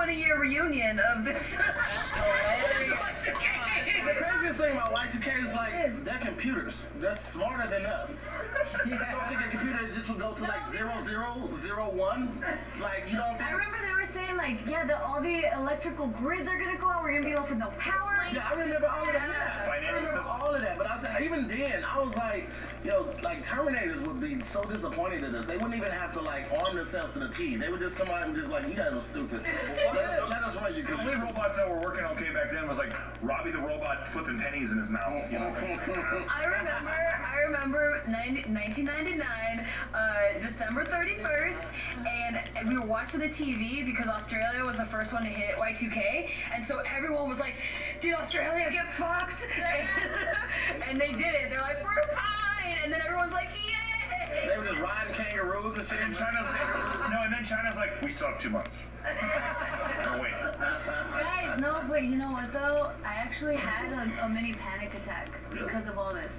20-year reunion of this. The craziest thing about Y2K is like they're computers. They're smarter than us. You don't think a computer just would go to like 0001? Like you don't think? I remember they were saying like, yeah, all the electrical grids are gonna go out. We're gonna be left with no power. Yeah, I remember all of that. I remember all of that. But I was, even then, I was like, yo, like Terminators would be so disappointed in us. They wouldn't even have to like arm themselves to the teeth. They would just come out and just like, you guys are stupid. Let us run you. The only robots that were working okay back then was like Robbie the robot flipping pennies in his mouth. You know? I remember 1999, December 31st, and we were watching the TV because Australia was the first one to hit Y2K, and so everyone was like, did Australia get fucked? And they did it. They're like, we're fine, and then everyone's like, yay! They were just riding kangaroos and shit. And then China's like, we still have 2 months. Oh, wait. Guys, no, but you know what though? I actually had a mini panic attack because of all this.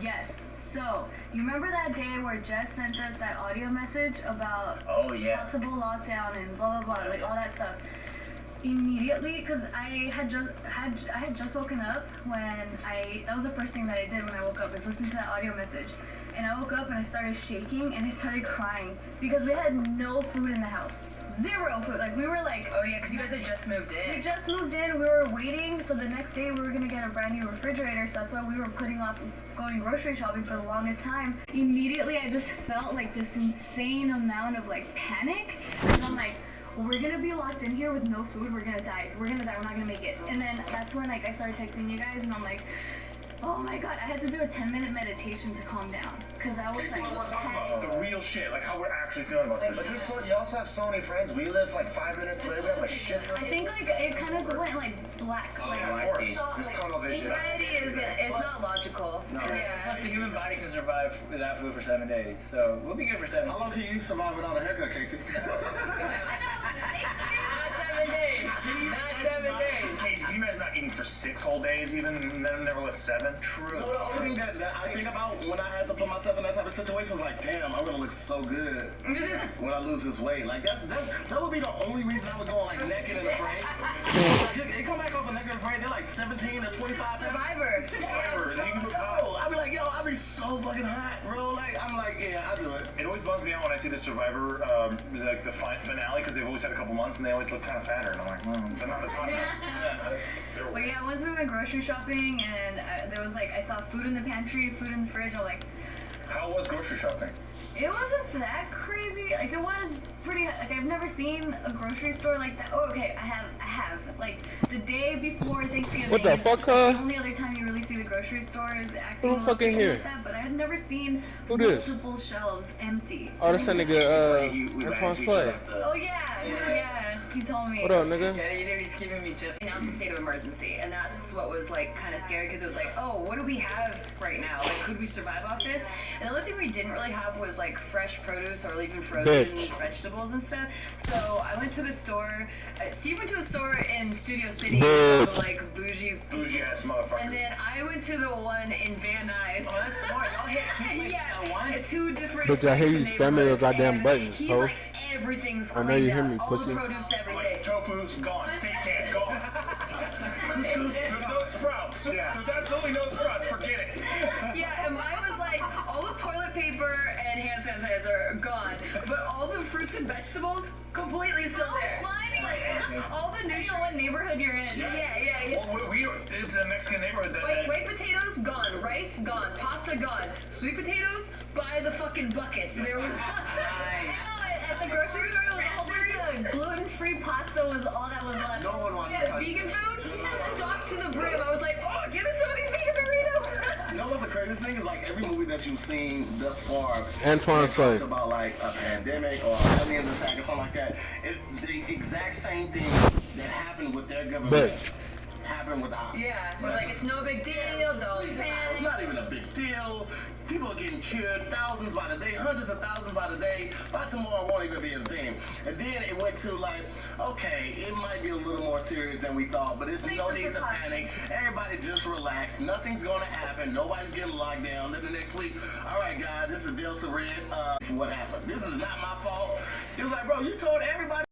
Yes. So, you remember that day where Jess sent us that audio message about possible lockdown and blah blah blah, like all that stuff? Immediately, because I had just woken up when that was the first thing that I did when I woke up, is listen to that audio message. And I woke up and I started shaking and I started crying because we had no food in the house. Zero food. Like, we were like... Oh, yeah, because you guys had just moved in. We just moved in. We were waiting. So the next day we were going to get a brand new refrigerator. So that's why we were putting off going grocery shopping for the longest time. Immediately, I just felt like this insane amount of, like, panic. And I'm like... we're gonna be locked in here with no food, we're gonna die. We're gonna die, we're not gonna make it. And then that's when like I started texting you guys and I'm like, oh my god, I had to do a 10-minute meditation to calm down. Cause I was Okay, so like, we want to talk about the real shit, like how we're actually feeling about this. But you also have so many friends. We live like 5 minutes away. We have a shit. I think like it kind of went like black. Like, This tunnel vision. Anxiety it's not logical. No. Yeah. The human body can survive without food for 7 days, so we'll be good for 7 days. How long can you survive without a haircut, Casey? Not 7 days. Not 7 days. Casey, can you imagine not eating for 6 whole days even, and then never was 7? True. No, the only thing that I think about when I had to put myself in that type of situation is like, damn, I'm gonna look so good when I lose this weight. Like that would be the only reason I would go like naked and afraid. They come back off of naked and afraid. They're like 17 to 25. Survivor. And then you can I'd be like, yo, I'd be so fucking hot, bro. Like, I'm like, yeah, I'll do it. It always bums me out when I see the Survivor, like the finale, because they've always had a couple months and they always look kind of fatter. And I'm like, they're not as hot. But yeah, once we went grocery shopping and there was like, I saw food in the pantry, food in the fridge, I was like, How was grocery shopping? it wasn't that crazy. Like, it was pretty, like, I've never seen a grocery store like that. Oh, okay, I have. Like, the day before Thanksgiving. What the fuck, The only other time you really see the grocery store is acting Who the fuck in here? like that, but I had never seen Who this? multiple shelves empty. Oh, that's that nigga, Antoine Slay. Oh, yeah, he told me. What up, nigga? Yeah, you know, he's giving me just... Announced a state of emergency, and that's what was like kind of scary because it was like, oh, what do we have right now? Like, could we survive off this? And the only thing we didn't really have was like fresh produce or even frozen vegetables and stuff. So I went to the store. Steve went to a store in Studio City, like bougie Bougie-ass motherfucker. And then I went to the one in Van Nuys. Oh, that's smart. Y'all hit two Yeah, it's 2 different. Bitch, I hear you spamming your goddamn buttons, He's ho. like, everything's I know you cleaned hear up. me, All pussy. the produce, everything. Like, tofu's gone, seitan gone. There's no sprouts. Yeah. There's absolutely no sprouts. Forget it. Yeah, and mine was like all the toilet paper and hand sanitizer are gone, but all the fruits and vegetables completely still there. Like, all the nutrients. You know what neighborhood you're in? Yeah. Well, it's a Mexican neighborhood that... White potatoes gone, rice gone, pasta gone, sweet potatoes by the fucking buckets. There was At the grocery store, it was a whole bunch of gluten-free pasta was all that was left. No one wants to yeah, touch vegan food stocked to the brim. I was like, oh, give me some of these vegan burritos. You know what's the craziest thing is like every movie that you've seen thus far, Antoine that Slay. talks about like a pandemic or alien attack or something like that. The exact same thing that happened with their government Bitch. happened with ours. Yeah, we're like, it's no big deal, don't It's panic. not even a big deal. People are getting cured, thousands by the day, hundreds of thousands by the day. By tomorrow, it won't even be a thing. And then it went to like, okay, it might be a little more serious than we thought, but it's no need to panic. Everybody just relax. Nothing's gonna happen. Nobody's getting locked down. Then the next week, all right, guys, this is Delta Red. What happened? This is not my fault. It was like, bro, you told everybody.